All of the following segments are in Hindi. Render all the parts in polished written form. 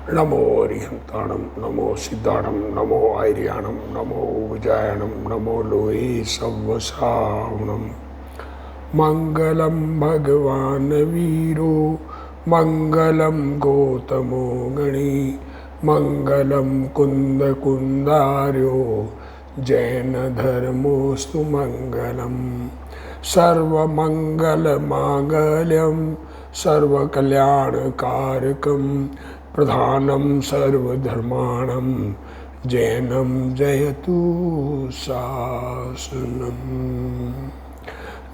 नमो अरिहंताणम, नमो सिद्धाणम, नमो आर्याणम, नमो विजयाणम, नमो लोहे सव्वसावणम। मंगलम भगवान वीरो, मंगलम गौतमो गणी, मंगलम कुंद कुंदार्यो, जैन धर्मोस्तु मंगलम। सर्वमंगल मांगल्यम सर्वकल्याणकारकम, प्रधानम सर्वधर्माणम, जैनम जयतु शासनम।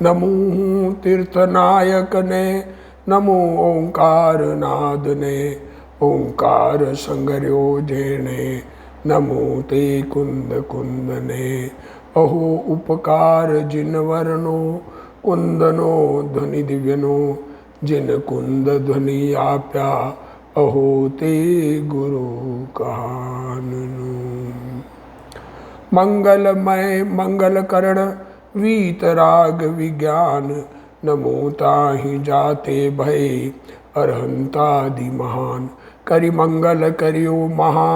नमो तीर्थनायकने, नमो ओंकार नादने, ओंकार संगर्यो जेणे, नमो ते कुंद कुंदने। अहो उपकार जिन वर्णो, कुंदनो ध्वनि दिव्यनो, जिन कुंद ध्वनि आप्या, अहो ते गुरु कहाननु। मंगलमय मंगल करण, वीतराग विज्ञान, नमो ताहि जाते भय, अरहंतादि महान। करि मंगल करियो महा,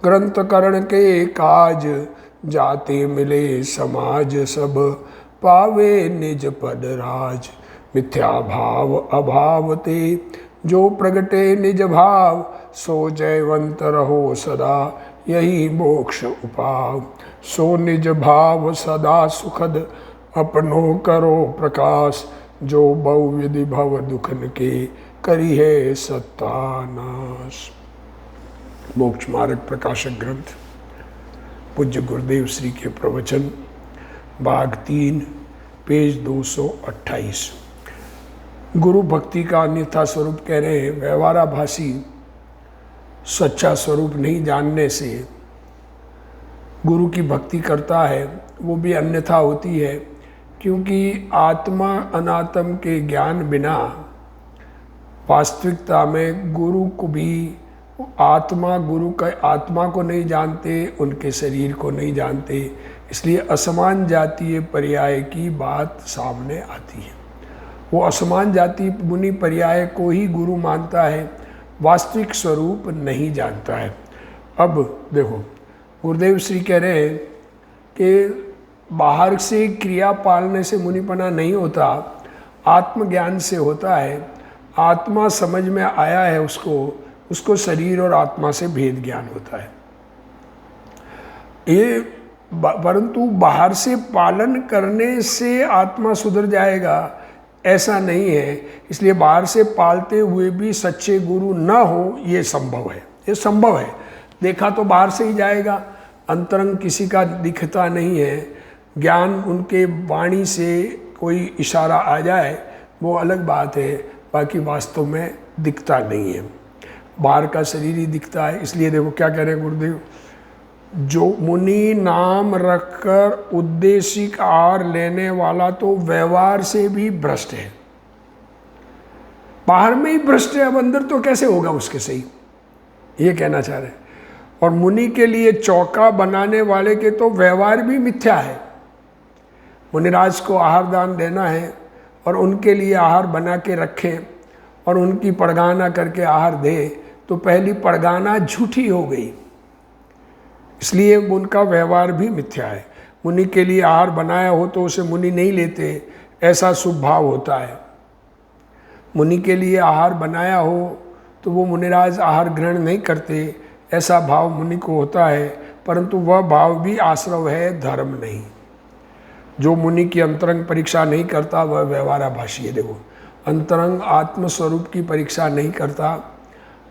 ग्रंथ करण के काज, जाते मिले समाज सब, पावे निज पद राज। मिथ्या भाव अभाव ते, जो प्रगटे निज भाव, सो जयवंत रहो सदा, यही मोक्ष उपाव। सो निज भाव सदा सुखद, अपनो करो प्रकाश, जो बहु विधि भव दुखन के, करी है सत्तानाश। मोक्ष मार्ग प्रकाशक ग्रंथ पूज्य गुरुदेव श्री के प्रवचन, भाग 3, पेज 228। गुरु भक्ति का अन्यथा स्वरूप कह रहे हैं। व्यवहाराभासी सच्चा स्वरूप नहीं जानने से गुरु की भक्ति करता है, वो भी अन्यथा होती है, क्योंकि आत्मा अनात्म के ज्ञान बिना वास्तविकता में गुरु को भी आत्मा गुरु का आत्मा को नहीं जानते, उनके शरीर को नहीं जानते, इसलिए असमान जातीय पर्याय की बात सामने आती है। वो असमान जाति मुनि पर्याय को ही गुरु मानता है, वास्तविक स्वरूप नहीं जानता है। अब देखो, गुरुदेव श्री कह रहे हैं कि बाहर से क्रिया पालने से मुनिपना नहीं होता, आत्मज्ञान से होता है। आत्मा समझ में आया है उसको शरीर और आत्मा से भेद ज्ञान होता है। ये परंतु बाहर से पालन करने से आत्मा सुधर जाएगा, ऐसा नहीं है। इसलिए बाहर से पालते हुए भी सच्चे गुरु न हो, ये संभव है। ये संभव है, देखा तो बाहर से ही जाएगा, अंतरंग किसी का दिखता नहीं है। ज्ञान उनके वाणी से कोई इशारा आ जाए वो अलग बात है, बाकी वास्तव में दिखता नहीं है, बाहर का शरीर ही दिखता है। इसलिए देखो क्या कह रहे हैं गुरुदेव, जो मुनि नाम रखकर उद्देशिक आहार लेने वाला तो व्यवहार से भी भ्रष्ट है। बाहर में ही भ्रष्ट है, अब अंदर तो कैसे होगा उसके सही, ये कहना चाह रहे हैं। और मुनि के लिए चौका बनाने वाले के तो व्यवहार भी मिथ्या है। मुनिराज को आहार दान देना है और उनके लिए आहार बना के रखें और उनकी पड़गाना करके आहार दे, तो पहली पड़गाना झूठी हो गई, इसलिए उनका व्यवहार भी मिथ्या है। मुनि के लिए आहार बनाया हो तो उसे मुनि नहीं लेते, ऐसा शुभ भाव होता है। मुनि के लिए आहार बनाया हो तो वो मुनिराज आहार ग्रहण नहीं करते, ऐसा भाव मुनि को होता है, परंतु वह भाव भी आश्रव है, धर्म नहीं। जो मुनि की अंतरंग परीक्षा नहीं करता वह व्यवहाराभासी है। देखो, अंतरंग आत्मस्वरूप की परीक्षा नहीं करता,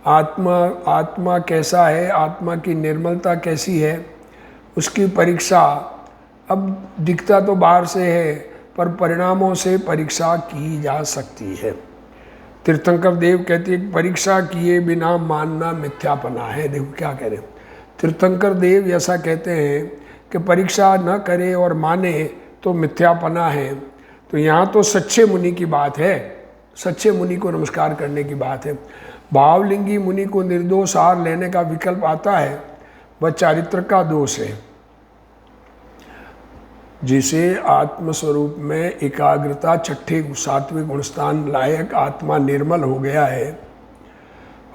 आत्मा कैसा है, आत्मा की निर्मलता कैसी है, उसकी परीक्षा अब दिखता तो बाहर से है, पर परिणामों से परीक्षा की जा सकती है। तीर्थंकर देव कहते हैं परीक्षा किए बिना मानना मिथ्यापना है। देखो क्या कह रहे हैं तीर्थंकर देव, ऐसा कहते हैं कि परीक्षा न करे और माने तो मिथ्यापना है। तो यहाँ तो सच्चे मुनि की बात है, सच्चे मुनि को नमस्कार करने की बात है। भावलिंगी मुनि को निर्दोष आहार लेने का विकल्प आता है, वह चारित्र का दोष है। जिसे आत्मस्वरूप में एकाग्रता, छठे सात्विक गुणस्थान लायक आत्मा निर्मल हो गया है,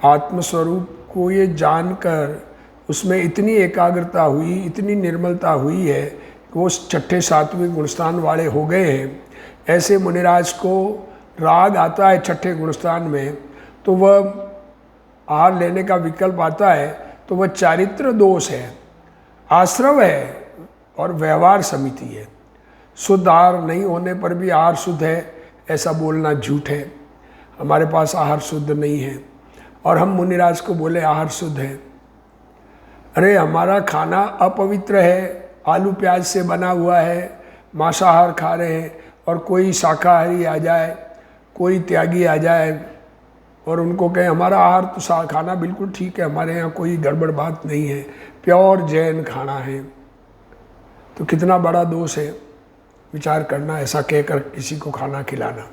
आत्मस्वरूप को ये जानकर उसमें इतनी एकाग्रता हुई, इतनी निर्मलता हुई है कि वो छठे सातवें गुणस्थान वाले हो गए हैं। ऐसे मुनिराज को राग आता है छठे गुणस्थान में, तो वह आहार लेने का विकल्प आता है, तो वह चारित्र दोष है, आश्रव है और व्यवहार समिति है। शुद्ध आहार नहीं होने पर भी आहार शुद्ध है, ऐसा बोलना झूठ है। हमारे पास आहार शुद्ध नहीं है और हम मुनिराज को बोले आहार शुद्ध है। अरे हमारा खाना अपवित्र है, आलू प्याज से बना हुआ है, मांसाहार खा रहे हैं, और कोई शाकाहारी आ जाए, कोई त्यागी आ जाए और उनको कहें हमारा आहार तो खाना बिल्कुल ठीक है, हमारे यहाँ कोई गड़बड़ बात नहीं है, प्योर जैन खाना है, तो कितना बड़ा दोष है। विचार करना, ऐसा कहकर किसी को खाना खिलाना।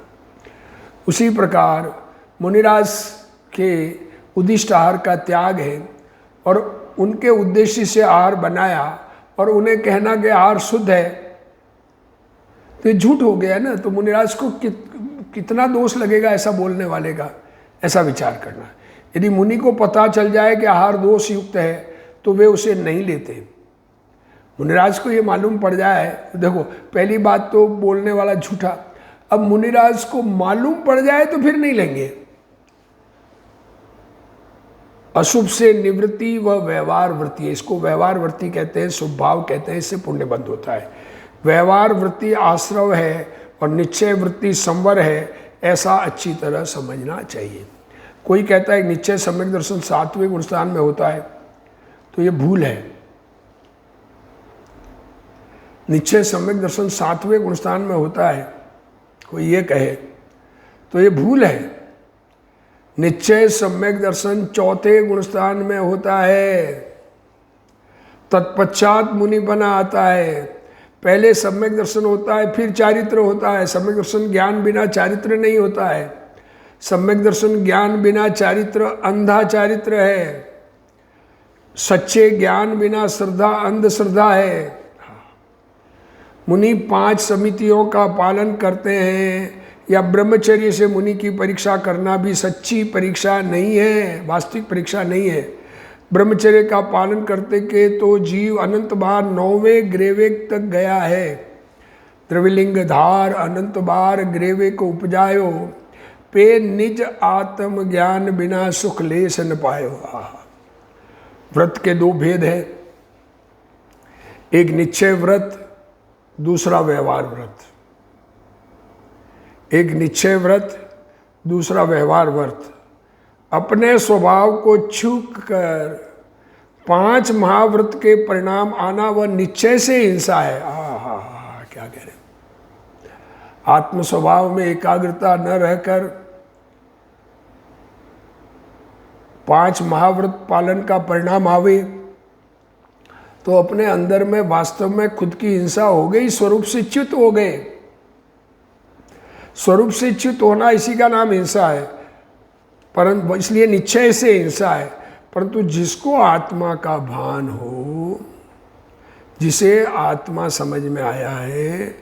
उसी प्रकार मुनिराज के उद्दिष्ट आहार का त्याग है और उनके उद्देश्य से आहार बनाया और उन्हें कहना कि आहार शुद्ध है, तो ये झूठ हो गया ना। तो मुनिराज को कितना दोष लगेगा ऐसा बोलने वाले का, ऐसा विचार करना। यदि मुनि को पता चल जाए कि आहार दोष युक्त है तो वे उसे नहीं लेते। मुनिराज को ये मालूम पड़ जाए, देखो पहली बात तो बोलने वाला झूठा, अब मुनिराज को मालूम पड़ जाए तो फिर नहीं लेंगे। अशुभ से निवृत्ति व व्यवहार वृत्ति है, इसको व्यवहार वृत्ति कहते हैं, शुभ भाव कहते हैं, इससे पुण्य बंद होता है। व्यवहार वृत्ति आश्रव है और निश्चय वृत्ति संवर है, ऐसा अच्छी तरह समझना चाहिए। कोई कहता है निश्चय सम्यक दर्शन 7वें गुणस्थान में होता है, तो ये भूल है। निश्चय सम्यक दर्शन 7वें गुणस्थान में होता है, कोई ये कहे तो ये भूल है। निश्चय सम्यक दर्शन 4थे गुणस्थान में होता है, तत्पश्चात मुनिपना आता है। पहले सम्यक दर्शन होता है, फिर चारित्र होता है। सम्यक दर्शन ज्ञान बिना चारित्र नहीं होता है। सम्यक दर्शन ज्ञान बिना चारित्र अंधा चारित्र है। सच्चे ज्ञान बिना श्रद्धा अंधश्रद्धा है। मुनि 5 समितियों का पालन करते हैं, या ब्रह्मचर्य से मुनि की परीक्षा करना भी सच्ची परीक्षा नहीं है, वास्तविक परीक्षा नहीं है। ब्रह्मचर्य का पालन करते के तो जीव अनंत बार 9वें ग्रेवेक तक गया है। द्रविलिंग धार अनंत बार ग्रेवे को उपजायो, पे निज आत्म ज्ञान बिना सुख लेस न पायो। व्रत के 2 भेद है, एक निश्चय व्रत, दूसरा व्यवहार व्रत। एक निश्चय व्रत, दूसरा व्यवहार व्रत। अपने स्वभाव को छूक कर 5 महाव्रत के परिणाम आना वह निश्चय से हिंसा है। क्या कह रहे, आत्म स्वभाव में एकाग्रता न रहकर 5 महाव्रत पालन का परिणाम आवे तो अपने अंदर में वास्तव में खुद की हिंसा हो गई, स्वरूप से च्युत हो गए। स्वरूप से च्युत होना इसी का नाम हिंसा है, परंतु इसलिए निश्चय से हिंसा है। परंतु जिसको आत्मा का भान हो, जिसे आत्मा समझ में आया है,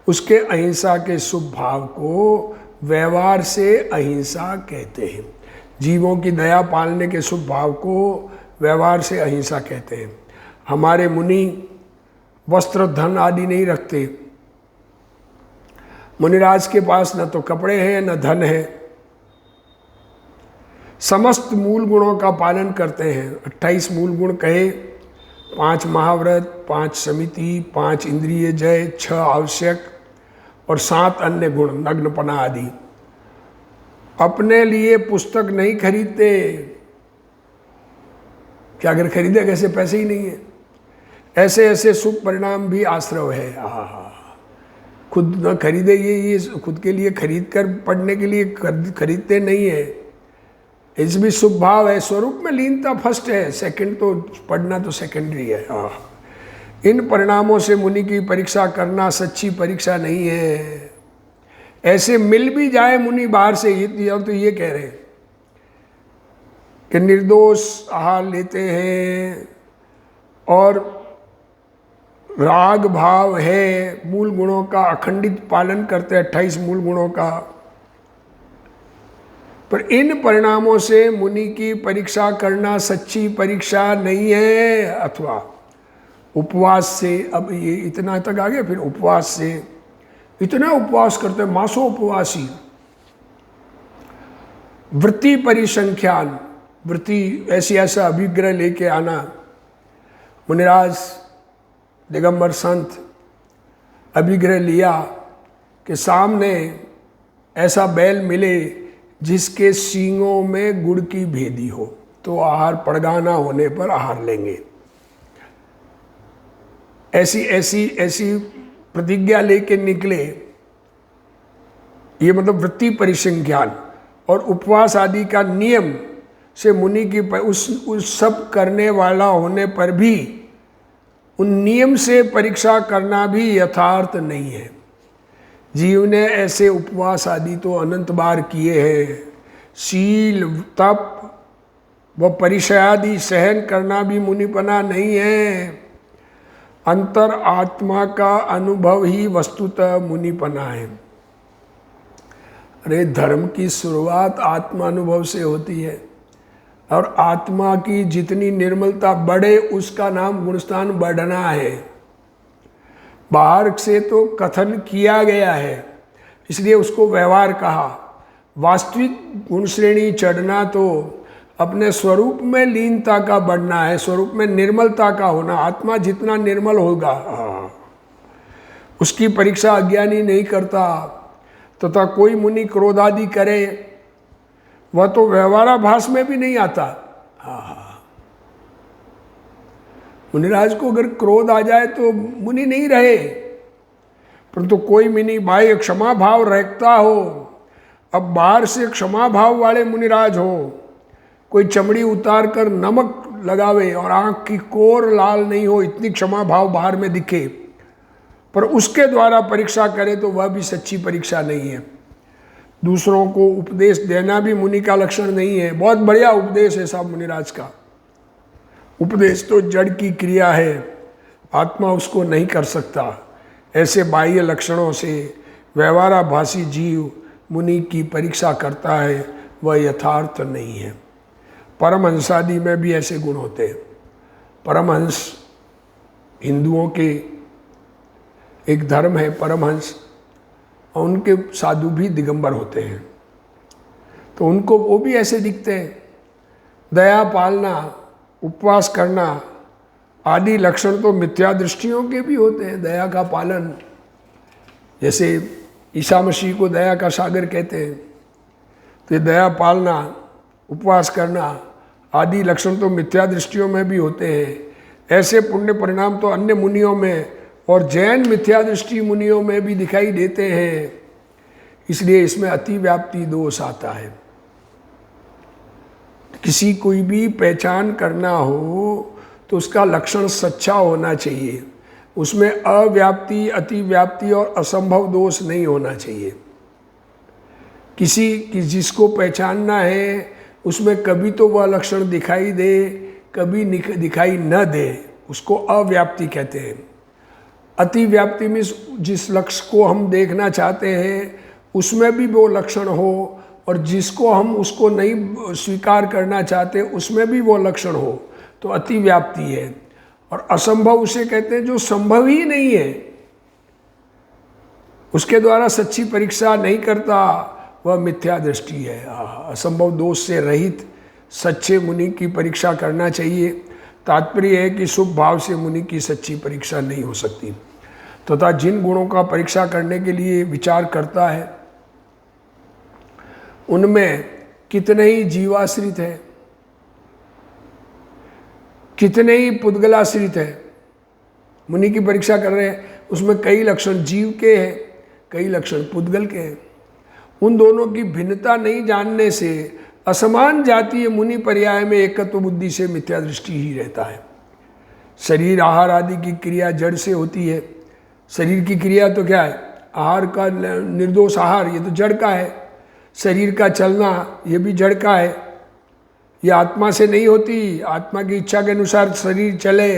उसके अहिंसा के शुभ भाव को व्यवहार से अहिंसा कहते हैं। जीवों की दया पालने के शुभ भाव को व्यवहार से अहिंसा कहते हैं। हमारे मुनि वस्त्र धन आदि नहीं रखते। मुनिराज के पास न तो कपड़े हैं न धन है, समस्त मूल गुणों का पालन करते हैं। 28 मूल गुण कहे, 5 महाव्रत, 5 समिति, 5 इंद्रिय जय, 6 आवश्यक और 7 अन्य गुण, नग्नपना आदि। अपने लिए पुस्तक नहीं खरीदते, क्या अगर खरीदे कैसे, पैसे ही नहीं है। ऐसे ऐसे शुभ परिणाम भी आश्रव है। खुद न खरीदे, ये खुद के लिए खरीद कर पढ़ने के लिए खरीदते नहीं है। इसमें शुभ भाव है, स्वरूप में लीनता फर्स्ट है, सेकंड तो पढ़ना तो सेकेंडरी है। इन परिणामों से मुनि की परीक्षा करना सच्ची परीक्षा नहीं है। ऐसे मिल भी जाए मुनि बाहर से, तो ये कह रहे हैं कि निर्दोष आहार लेते हैं और राग भाव है, मूल गुणों का अखंडित पालन करते हैं, 28 मूल गुणों का, पर इन परिणामों से मुनि की परीक्षा करना सच्ची परीक्षा नहीं है। अथवा उपवास से, अब ये इतना तक आ गया, फिर उपवास से, इतना उपवास करते हैं, मासों उपवासी। वृत्ति परिसंख्यान, वृत्ति ऐसी ऐसा अभिग्रह लेके आना। मुनिराज दिगंबर संत अभिग्रह लिया कि सामने ऐसा बैल मिले जिसके सींगों में गुड़ की भेदी हो, तो आहार पड़गाना होने पर आहार लेंगे। ऐसी ऐसी ऐसी प्रतिज्ञा लेके निकले। ये मतलब वृत्ति परिसंख्यान और उपवास आदि का नियम से मुनि की उस सब करने वाला होने पर भी उन नियम से परीक्षा करना भी यथार्थ नहीं है। जीव ने ऐसे उपवास आदि तो अनंत बार किए हैं। शील, तप व परिचय आदि सहन करना भी मुनिपना नहीं है। अंतर आत्मा का अनुभव ही वस्तुतः मुनिपना है। अरे धर्म की शुरुआत आत्मानुभव से होती है, और आत्मा की जितनी निर्मलता बढ़े उसका नाम गुणस्थान बढ़ना है। बाहर से तो कथन किया गया है, इसलिए उसको व्यवहार कहा। वास्तविक गुण श्रेणी चढ़ना तो अपने स्वरूप में लीनता का बढ़ना है, स्वरूप में निर्मलता का होना। आत्मा जितना निर्मल होगा, उसकी परीक्षा अज्ञानी नहीं करता। तथा कोई मुनि क्रोध आदि करे, वह तो व्यवहाराभास में भी नहीं आता। मुनिराज को अगर क्रोध आ जाए तो मुनि नहीं रहे, परंतु कोई मुनि बाह्य क्षमा भाव रखता हो। अब बाहर से क्षमा भाव वाले मुनिराज हो, कोई चमड़ी उतार कर नमक लगावे और आंख की कोर लाल नहीं हो, इतनी क्षमा भाव बाहर में दिखे, पर उसके द्वारा परीक्षा करे तो वह भी सच्ची परीक्षा नहीं है। दूसरों को उपदेश देना भी मुनि का लक्षण नहीं है। बहुत बढ़िया उपदेश है साहब मुनिराज का। उपदेश तो जड़ की क्रिया है, आत्मा उसको नहीं कर सकता। ऐसे बाह्य लक्षणों से व्यवहाराभासी जीव मुनि की परीक्षा करता है, वह यथार्थ नहीं है। परमहंसादि में भी ऐसे गुण होते हैं। परमहंस हिंदुओं के एक धर्म है परमहंस, और उनके साधु भी दिगंबर होते हैं, तो उनको वो भी ऐसे दिखते हैं। दया पालना, उपवास करना आदि लक्षण तो मिथ्या दृष्टियों के भी होते हैं। दया का पालन, जैसे ईसा मसीह को दया का सागर कहते हैं, तो ये दया पालना, उपवास करना आदि लक्षण तो मिथ्या दृष्टियों में भी होते हैं। ऐसे पुण्य परिणाम तो अन्य मुनियों में और जैन मिथ्या दृष्टि मुनियों में भी दिखाई देते हैं। इसलिए इसमें अतिव्याप्ति दोष आता है। किसी कोई भी पहचान करना हो तो उसका लक्षण सच्चा होना चाहिए, उसमें अव्याप्ति, अतिव्याप्ति और असंभव दोष नहीं होना चाहिए। जिसको पहचानना है उसमें कभी तो वह लक्षण दिखाई दे, कभी दिखाई न दे, उसको अव्याप्ति कहते हैं। अतिव्याप्ति में जिस लक्ष्य को हम देखना चाहते हैं उसमें भी वो लक्षण हो, और जिसको हम उसको नहीं स्वीकार करना चाहते उसमें भी वो लक्षण हो, तो अतिव्याप्ति है। और असंभव उसे कहते हैं जो संभव ही नहीं है, उसके द्वारा सच्ची परीक्षा नहीं करता, वह मिथ्या दृष्टि है। असंभव दोष से रहित सच्चे मुनि की परीक्षा करना चाहिए। तात्पर्य है कि शुभ भाव से मुनि की सच्ची परीक्षा नहीं हो सकती। तथा जिन गुणों का परीक्षा करने के लिए विचार करता है उनमें कितने ही जीवाश्रित है, कितने ही पुद्गलाश्रित है। मुनि की परीक्षा कर रहे हैं, उसमें कई लक्षण जीव के हैं, कई लक्षण पुद्गल के हैं। उन दोनों की भिन्नता नहीं जानने से असमान जातीय मुनि पर्याय में एकत्व बुद्धि से मिथ्या दृष्टि ही रहता है। शरीर आहार आदि की क्रिया जड़ से होती है। शरीर की क्रिया तो क्या है? आहार का निर्दोष आहार, ये तो जड़ का है। शरीर का चलना, ये भी जड़ का है, ये आत्मा से नहीं होती। आत्मा की इच्छा के अनुसार शरीर चले,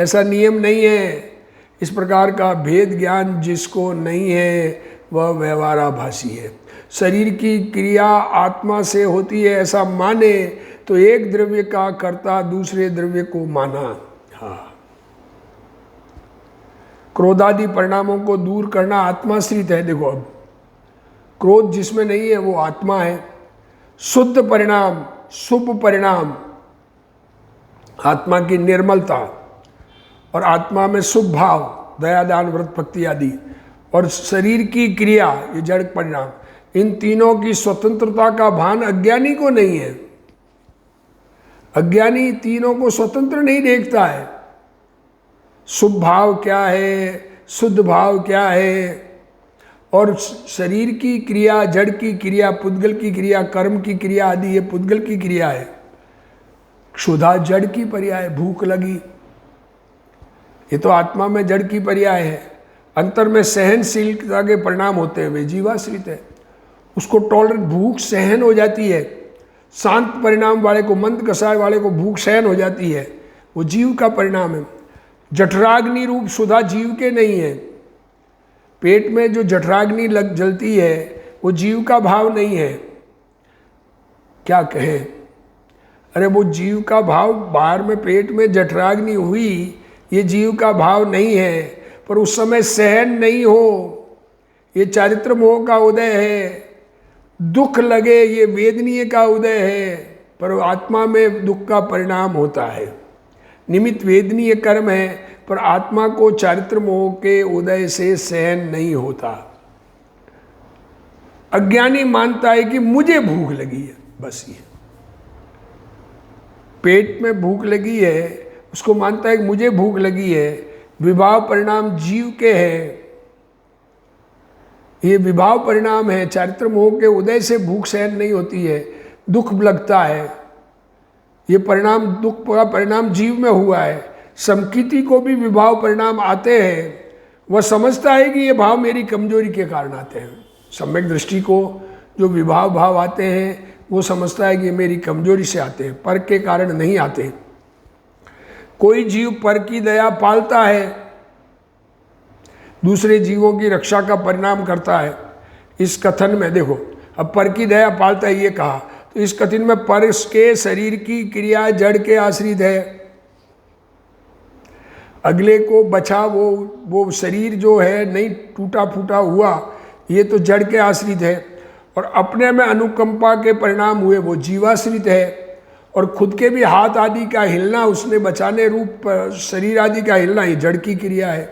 ऐसा नियम नहीं है। इस प्रकार का भेद ज्ञान जिसको नहीं है वह व्यवहाराभासी है। शरीर की क्रिया आत्मा से होती है ऐसा माने तो एक द्रव्य का कर्ता दूसरे द्रव्य को माना। हाँ, क्रोधादि परिणामों को दूर करना आत्माश्रित है। देखो, अब क्रोध जिसमें नहीं है वो आत्मा है। शुद्ध परिणाम, शुभ परिणाम, आत्मा की निर्मलता, और आत्मा में शुभ भाव, दया दान व्रत भक्ति आदि, और शरीर की क्रिया, ये जड़ परिणाम, इन तीनों की स्वतंत्रता का भान अज्ञानी को नहीं है। अज्ञानी तीनों को स्वतंत्र नहीं देखता है। शुभ भाव क्या है, शुद्ध भाव क्या है, और शरीर की क्रिया, जड़ की क्रिया, पुद्गल की क्रिया, कर्म की क्रिया आदि ये पुद्गल की क्रिया है। क्षुधा जड़ की पर्याय, भूख लगी, ये तो आत्मा में जड़ की पर्याय है। अंतर में सहनशीलता के परिणाम होते हैं, वे जीवाश्रित है। उसको टॉलरेट, भूख सहन हो जाती है। शांत परिणाम वाले को, मंद कषाय वाले को भूख सहन हो जाती है, वो जीव का परिणाम है। जठराग्नि रूप सुधा जीव के नहीं है। पेट में जो जठराग्नि लग जलती है वो जीव का भाव नहीं है। क्या कहें, अरे वो जीव का भाव, बाहर में पेट में जठराग्नि हुई, ये जीव का भाव नहीं है, पर उस समय सहन नहीं हो, ये चारित्र मोह का उदय है। दुख लगे, ये वेदनीय का उदय है, पर आत्मा में दुख का परिणाम होता है। निमित्त वेदनीय कर्म है, पर आत्मा को चारित्र मोह के उदय से सहन नहीं होता। अज्ञानी मानता है कि मुझे भूख लगी है, बस ये पेट में भूख लगी है, उसको मानता है कि मुझे भूख लगी है। विभाव परिणाम जीव के है, ये विभाव परिणाम है। चारित्र मोह के उदय से भूख सहन नहीं होती है, दुख लगता है। ये परिणाम, दुख का परिणाम जीव में हुआ है। समकीति को भी विभाव परिणाम आते हैं, वह समझता है कि ये भाव मेरी कमजोरी के कारण आते हैं। सम्यक दृष्टि को जो विभाव भाव आते हैं वो समझता है कि ये मेरी कमजोरी से आते हैं, पर के कारण नहीं आते। कोई जीव पर की दया पालता है, दूसरे जीवों की रक्षा का परिणाम करता है। इस कथन में देखो, अब पर की दया पालता है ये कहा, तो इस कथन में पर के शरीर की क्रिया जड़ के आश्रित है। अगले को बचा, वो शरीर जो है नहीं टूटा फूटा हुआ, ये तो जड़ के आश्रित है। और अपने में अनुकंपा के परिणाम हुए, वो जीवाश्रित है। और खुद के भी हाथ आदि का हिलना, उसने बचाने रूप शरीर आदि का हिलना, ये जड़ की क्रिया है।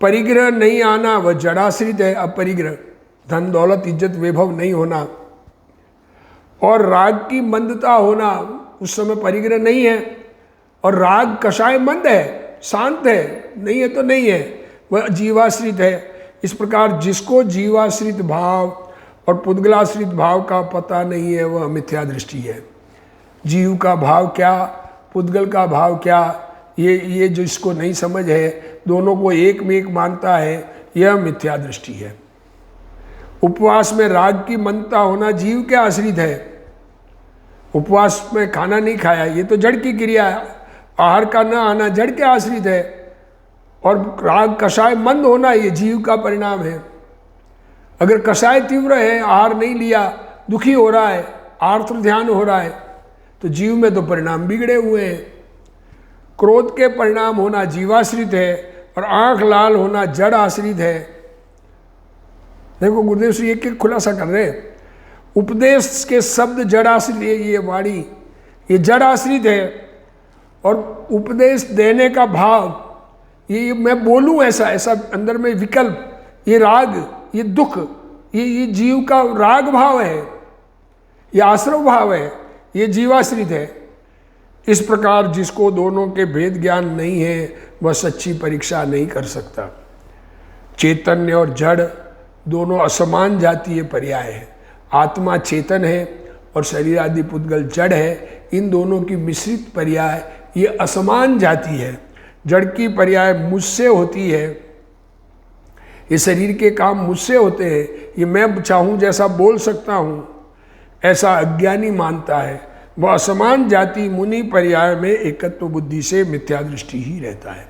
परिग्रह नहीं आना, वह जड़ाश्रित है। अपरिग्रह, धन दौलत इज्जत वैभव नहीं होना, और राग की मंदता होना, उस समय परिग्रह नहीं है। और राग कषाय मंद है, शांत है, नहीं है तो नहीं है, वह जीवाश्रित है। इस प्रकार जिसको जीवाश्रित भाव और पुद्गलाश्रित भाव का पता नहीं है, वह मिथ्या दृष्टि है। जीव का भाव क्या, पुद्गल का भाव क्या, ये जो इसको नहीं समझ है, दोनों को एक में एक मानता है, यह मिथ्या दृष्टि है। उपवास में राग की मंदता होना जीव के आश्रित है। उपवास में खाना नहीं खाया, ये तो जड़ की क्रिया है। आहार का न आना जड़ के आश्रित है। और राग कषाय मंद होना, ये जीव का परिणाम है। अगर कषाय तीव्र है, आहार नहीं लिया, दुखी हो रहा है, आर्त ध्यान हो रहा है, तो जीव में तो परिणाम बिगड़े हुए हैं। क्रोध के परिणाम होना जीवाश्रित है, और आंख लाल होना जड़ आश्रित है। देखो गुरुदेव श्री एक खुलासा कर रहे हैं। उपदेश के शब्द जड़ आश्रित है, ये वाणी ये जड़ आश्रित है। और उपदेश देने का भाव, ये मैं बोलूं ऐसा अंदर में विकल्प, ये राग, ये दुख, ये जीव का राग भाव है, ये आश्रव भाव है, ये जीवाश्रित है। इस प्रकार जिसको दोनों के भेद ज्ञान नहीं है, वह सच्ची परीक्षा नहीं कर सकता। चैतन्य और जड़ दोनों असमान जातीय पर्याय है। आत्मा चेतन है और शरीर आदि पुद्गल जड़ है। इन दोनों की मिश्रित पर्याय ये असमान जाति है। जड़ की पर्याय मुझसे होती है, ये शरीर के काम मुझसे होते हैं, ये मैं चाहूँ जैसा बोल सकता हूँ, ऐसा अज्ञानी मानता है। वह असमान जाति मुनि पर्याय में एकत्व बुद्धि से मिथ्या दृष्टि ही रहता है।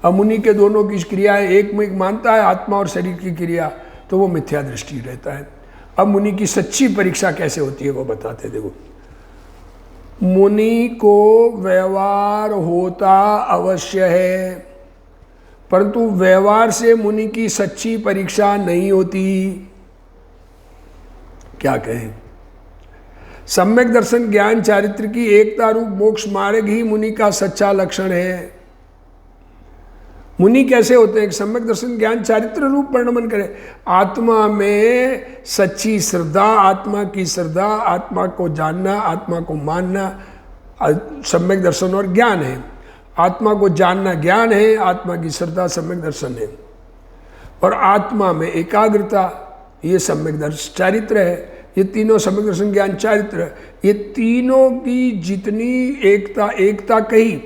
अब मुनि के दोनों की क्रियाएं एक में एक मानता है, आत्मा और शरीर की क्रिया, तो वो मिथ्या दृष्टि रहता है। अब मुनि की सच्ची परीक्षा कैसे होती है वो बताते। देखो, मुनि को व्यवहार होता अवश्य है, परंतु व्यवहार से मुनि की सच्ची परीक्षा नहीं होती। क्या कहें? सम्यक दर्शन ज्ञान चारित्र की एकता रूप मोक्ष मार्ग ही मुनि का सच्चा लक्षण है। मुनि कैसे होते हैं? सम्यक दर्शन ज्ञान चारित्र रूप वर्णन करें। आत्मा में सच्ची श्रद्धा, आत्मा की श्रद्धा, आत्मा को जानना, आत्मा को मानना सम्यक दर्शन और ज्ञान है। आत्मा को जानना ज्ञान है, आत्मा की श्रद्धा सम्यक दर्शन है, और आत्मा में एकाग्रता ये सम्यक दर्शन चारित्र है। ये तीनों सम्यक दर्शन ज्ञान चारित्र, ये तीनों की जितनी एकता कही,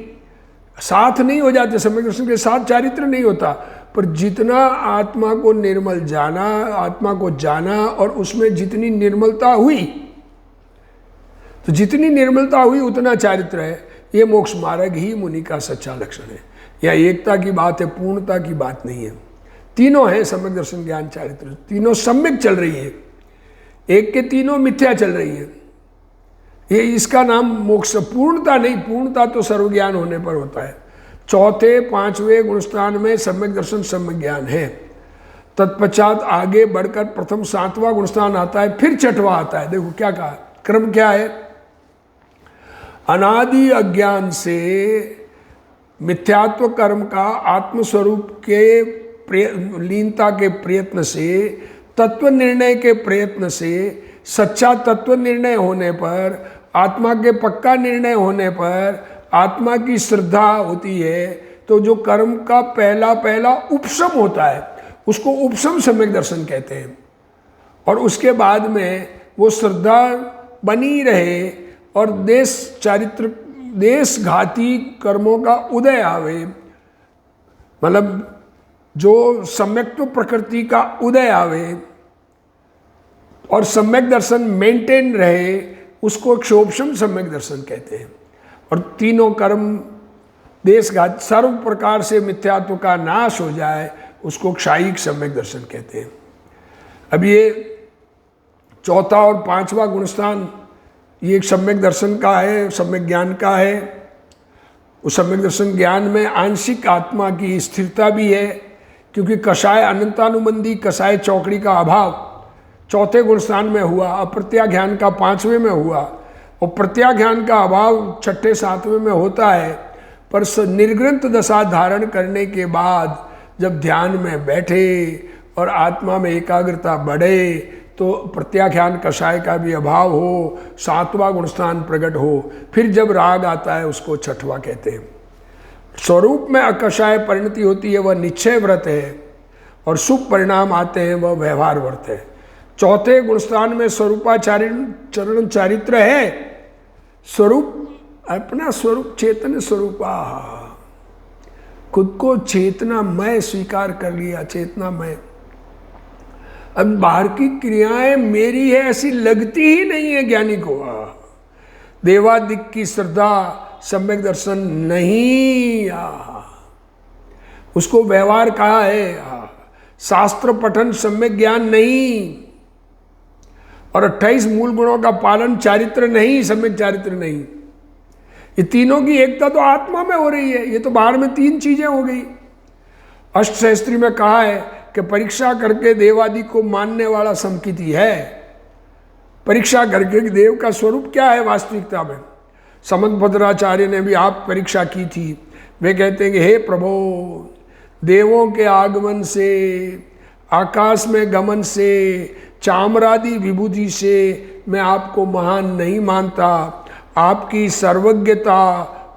साथ नहीं हो जाते, सम्यक दर्शन के साथ चारित्र नहीं होता, पर जितना आत्मा को निर्मल जाना, आत्मा को जाना और उसमें जितनी निर्मलता हुई, तो जितनी निर्मलता हुई उतना चारित्र है। ये मोक्ष मार्ग ही मुनि का सच्चा लक्षण है। यह एकता की बात है, पूर्णता की बात नहीं है। तीनों है सम्यक दर्शन ज्ञान चारित्र, तीनों सम्यक चल रही है, एक के तीनों मिथ्या चल रही है। ये इसका नाम मोक्ष। पूर्णता नहीं, पूर्णता तो सर्वज्ञान होने पर होता है। चौथे पांचवें गुणस्थान में सम्यक दर्शन सम्यक ज्ञान है। तत्पश्चात आगे बढ़कर प्रथम सातवां गुणस्थान आता है, फिर छठवां आता है। देखो क्या कहा, क्रम क्या है? अनादि अज्ञान से मिथ्यात्व कर्म का आत्मस्वरूप के लीनता के प्रयत्न से, तत्व निर्णय के प्रयत्न से, सच्चा तत्व निर्णय होने पर, आत्मा के पक्का निर्णय होने पर आत्मा की श्रद्धा होती है, तो जो कर्म का पहला उपशम होता है उसको उपशम सम्यक दर्शन कहते हैं। और उसके बाद में वो श्रद्धा बनी रहे और देशघाती कर्मों का उदय आवे, मतलब जो सम्यक्त्व प्रकृति का उदय आवे और सम्यक दर्शन मेंटेन रहे, उसको क्षोभशम सम्यक दर्शन कहते हैं। और तीनों कर्म देशघात सर्व प्रकार से मिथ्यात्व का नाश हो जाए, उसको क्षायिक सम्यक दर्शन कहते हैं। अब ये चौथा और पांचवा गुणस्थान ये एक सम्यक दर्शन का है, सम्यक ज्ञान का है। उस सम्यक दर्शन ज्ञान में आंशिक आत्मा की स्थिरता भी है, क्योंकि कषाय अनंतानुबंधी कषाय चौकड़ी का अभाव चौथे गुणस्थान में हुआ, अप्रत्याख्यान का पांचवें में हुआ, और प्रत्याख्यान का अभाव छठे सातवें में होता है। पर निर्ग्रंथ दशा धारण करने के बाद जब ध्यान में बैठे और आत्मा में एकाग्रता बढ़े, तो प्रत्याख्यान कषाय का भी अभाव हो, सातवां गुणस्थान प्रकट हो, फिर जब राग आता है उसको छठवां कहते हैं। स्वरूप में अकषाय परिणति होती है, वह निश्चय व्रत है, और शुभ परिणाम आते हैं, वह व्यवहार व्रत है। चौथे गुणस्थान में स्वरूपाचरण चारित्र है। स्वरूप अपना स्वरूप चेतन स्वरूपा, खुद को चेतनामय स्वीकार कर लिया, चेतनामय। अब बाहर की क्रियाएं मेरी है ऐसी लगती ही नहीं है ज्ञानी को। देवादिक की श्रद्धा सम्यक दर्शन नहीं, उसको व्यवहार कहा है। शास्त्र पठन सम्यक ज्ञान नहीं, और 28 मूल गुणों का पालन चारित्र नहीं, सम्यक चारित्र नहीं। ये तीनों की एकता तो आत्मा में हो रही है, ये तो बाहर में तीन चीजें हो गई। अष्टशास्त्री में कहा है कि परीक्षा करके देवादि को मानने वाला समकिति है। परीक्षा करके देव का स्वरूप क्या है वास्तविकता में। समदभद्राचार्य ने भी आप परीक्षा की थी। वे कहते हैं कि हे प्रभो, देवों के आगमन से, आकाश में गमन से, चामरादि विभूति से मैं आपको महान नहीं मानता, आपकी सर्वज्ञता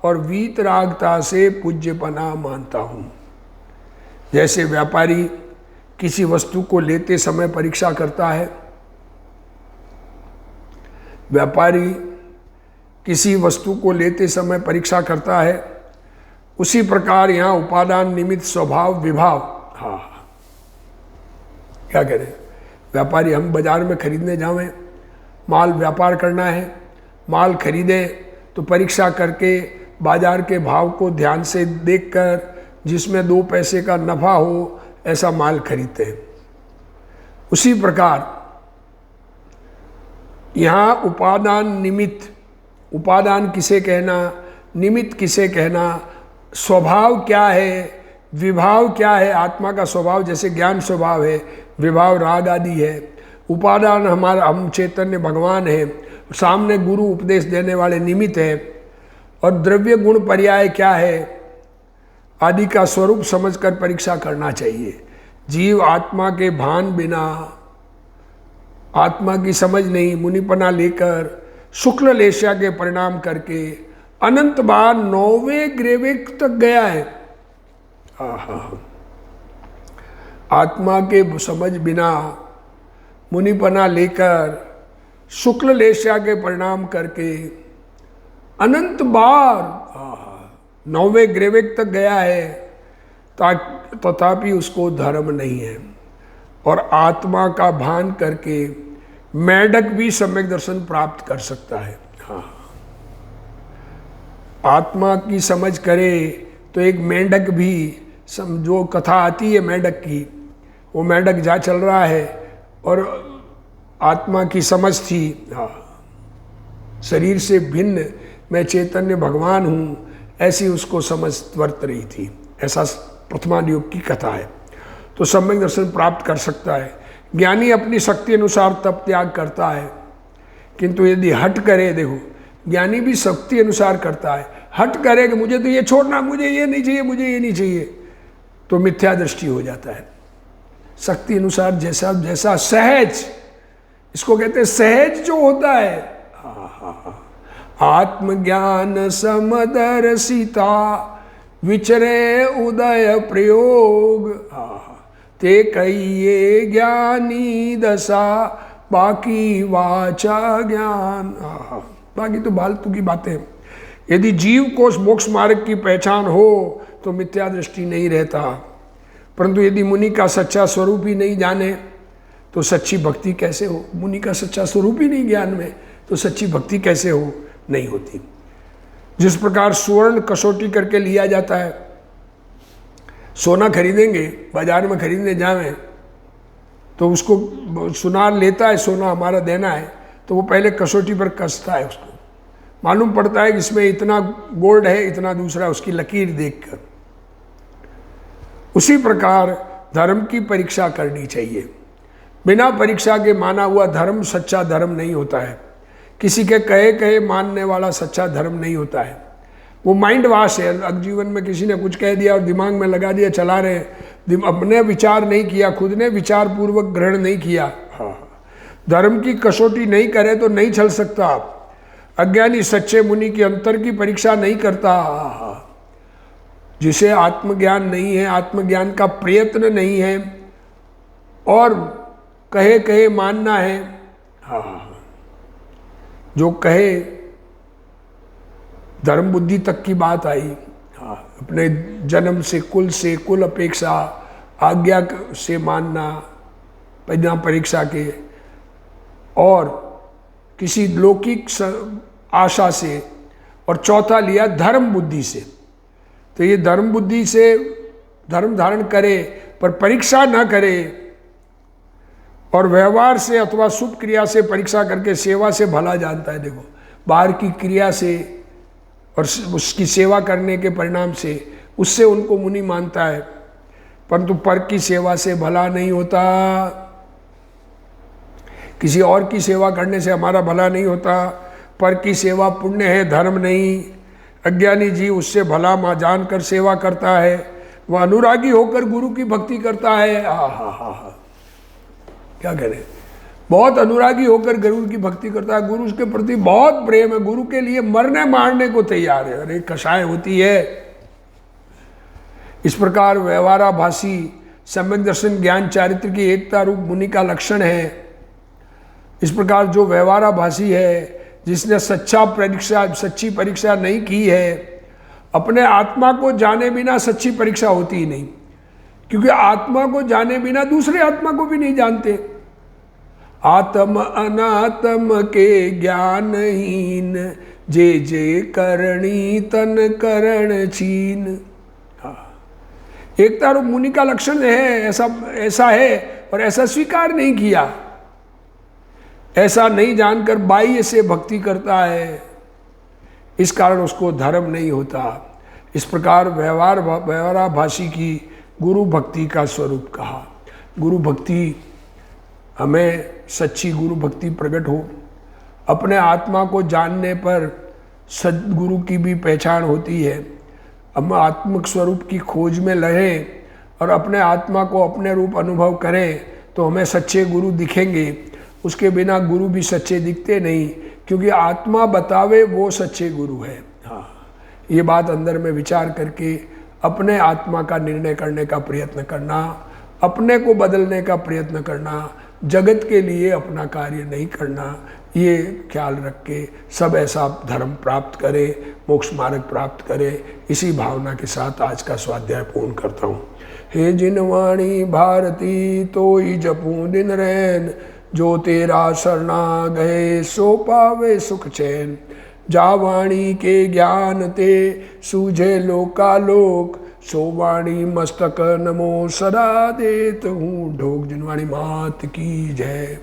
और वीतरागता से पूज्यपना मानता हूँ। जैसे व्यापारी किसी वस्तु को लेते समय परीक्षा करता है, व्यापारी किसी वस्तु को लेते समय परीक्षा करता है, उसी प्रकार यहाँ उपादान निमित्त स्वभाव विभाव। हाँ, क्या करें, व्यापारी हम बाजार में खरीदने जावें, माल व्यापार करना है, माल खरीदे तो परीक्षा करके बाजार के भाव को ध्यान से देखकर जिसमें 2 पैसे का नफा हो ऐसा माल खरीदते हैं। उसी प्रकार यहाँ उपादान निमित्त, उपादान किसे कहना, निमित्त किसे कहना, स्वभाव क्या है, विभाव क्या है। आत्मा का स्वभाव जैसे ज्ञान स्वभाव है, विभाव राग आदि है। उपादान हमारा, हम चैतन्य भगवान है, सामने गुरु उपदेश देने वाले निमित्त है। और द्रव्य गुण पर्याय क्या है आदि का स्वरूप समझकर परीक्षा करना चाहिए। जीव आत्मा के भान बिना, आत्मा की समझ नहीं, मुनिपना लेकर शुक्ल लेशा के परिणाम करके अनंत बार 9वें ग्रेविक तक गया है। आत्मा के समझ बिना, मुनिपना लेकर शुक्ल लेशा के परिणाम करके अनंत बार 9वें ग्रेविक तक गया है, तथापि उसको धर्म नहीं है। और आत्मा का भान करके मेढक भी सम्यक दर्शन प्राप्त कर सकता है। आत्मा की समझ करे तो एक मेंढक भी, जो कथा आती है मेंढक की, वो मेंढक जा चल रहा है और आत्मा की समझ थी, शरीर से भिन्न मैं चैतन्य भगवान हूँ, ऐसी उसको समझ वर्त रही थी। ऐसा प्रथमान योग की कथा है। तो सम्यक दर्शन प्राप्त कर सकता है। ज्ञानी अपनी शक्ति अनुसार तप त्याग करता है, किंतु यदि हट करे, देखो ज्ञानी भी शक्ति अनुसार करता है, हट करे कि मुझे तो ये छोड़ना, मुझे ये नहीं चाहिए, मुझे ये नहीं चाहिए, तो मिथ्या दृष्टि हो जाता है। शक्ति अनुसार जैसा जैसा सहज, इसको कहते हैं सहज जो होता है, आत्मज्ञान समदर्शिता विचरे उदय प्रयोग, ते कहिए ज्ञानी दशा बाकी वाचा ज्ञान। बाकी तो फालतू की बातें। यदि जीव को मोक्ष मार्ग की पहचान हो तो मिथ्या दृष्टि नहीं रहता, परंतु यदि मुनि का सच्चा स्वरूप ही नहीं जाने तो सच्ची भक्ति कैसे हो। मुनि का सच्चा स्वरूप ही नहीं ज्ञान में तो सच्ची भक्ति कैसे हो, नहीं होती। जिस प्रकार स्वर्ण कसौटी करके लिया जाता है, सोना खरीदेंगे, बाजार में खरीदने जावें तो उसको सुनार लेता है, सोना हमारा देना है, तो वो पहले कसौटी पर कसता है, उसको मालूम पड़ता है कि इसमें इतना गोल्ड है, इतना दूसरा, उसकी लकीर देखकर। उसी प्रकार धर्म की परीक्षा करनी चाहिए। बिना परीक्षा के माना हुआ धर्म सच्चा धर्म नहीं होता है। किसी के कहे कहे मानने वाला सच्चा धर्म नहीं होता है। वो माइंड वाश है। अब जीवन में किसी ने कुछ कह दिया और दिमाग में लगा दिया, चला रहे, अपने विचार नहीं किया, खुद ने विचार पूर्वक ग्रहण नहीं किया। धर्म की कसौटी नहीं करे तो नहीं चल सकता। अज्ञानी सच्चे मुनि की अंतर की परीक्षा नहीं करता। जिसे आत्मज्ञान नहीं है, आत्मज्ञान का प्रयत्न नहीं है और कहे कहे मानना है, जो कहे धर्म बुद्धि तक की बात आई, अपने जन्म से कुल अपेक्षा, आज्ञा से मानना बिना परीक्षा के, और किसी लौकिक आशा से, और चौथा लिया धर्म बुद्धि से। तो ये धर्म बुद्धि से धर्म धारण करे पर परीक्षा ना करे, और व्यवहार से अथवा शुभ क्रिया से परीक्षा करके सेवा से भला जानता है। देखो, बाहर की क्रिया से और उसकी सेवा करने के परिणाम से, उससे उनको मुनि मानता है, परंतु पर की सेवा से भला नहीं होता। किसी और की सेवा करने से हमारा भला नहीं होता। पर की सेवा पुण्य है, धर्म नहीं। अज्ञानी जीव उससे भला माँ जानकर सेवा करता है, वह अनुरागी होकर गुरु की भक्ति करता है। क्या करें, बहुत अनुरागी होकर गुरु की भक्ति करता है, गुरु के प्रति बहुत प्रेम है, गुरु के लिए मरने मारने को तैयार है। अरे कषाय होती है। इस प्रकार व्यवहाराभासी सम्यक दर्शन ज्ञान चारित्र की एकता रूप मुनि का लक्षण है। इस प्रकार जो व्यवहाराभासी है, जिसने सच्ची परीक्षा नहीं की है, अपने आत्मा को जाने बिना सच्ची परीक्षा होती ही नहीं, क्योंकि आत्मा को जाने बिना दूसरे आत्मा को भी नहीं जानते। आत्म अनात्म के ज्ञानहीन, जे जे करणी तन करण छीन। एकता रूप मुनि का लक्षण है, ऐसा है। और ऐसा स्वीकार नहीं किया, ऐसा नहीं जानकर बाह्य से भक्ति करता है, इस कारण उसको धर्म नहीं होता। इस प्रकार व्यवहाराभासी की गुरु भक्ति का स्वरूप कहा। गुरु भक्ति, हमें सच्ची गुरु भक्ति प्रकट हो। अपने आत्मा को जानने पर सद्गुरु की भी पहचान होती है। हम आत्मिक स्वरूप की खोज में रहें और अपने आत्मा को अपने रूप अनुभव करें तो हमें सच्चे गुरु दिखेंगे। उसके बिना गुरु भी सच्चे दिखते नहीं, क्योंकि आत्मा बतावे वो सच्चे गुरु है। हाँ, ये बात अंदर में विचार करके अपने आत्मा का निर्णय करने का प्रयत्न करना, अपने को बदलने का प्रयत्न करना, जगत के लिए अपना कार्य नहीं करना, ये ख्याल रख के सब ऐसा धर्म प्राप्त करे, मोक्ष मार्ग प्राप्त करे। इसी भावना के साथ आज का स्वाध्याय पूर्ण करता हूँ। हे जिनवाणी भारती तोई जपूं दिन रैन, जो तेरा शरणा गए सो पावे सुख चैन। जा वाणी के ज्ञान ते सूझे लोकालोक, सो वाणी मस्तक नमो सदा देत हूँ ढोक। जिनवाणी मात की जय।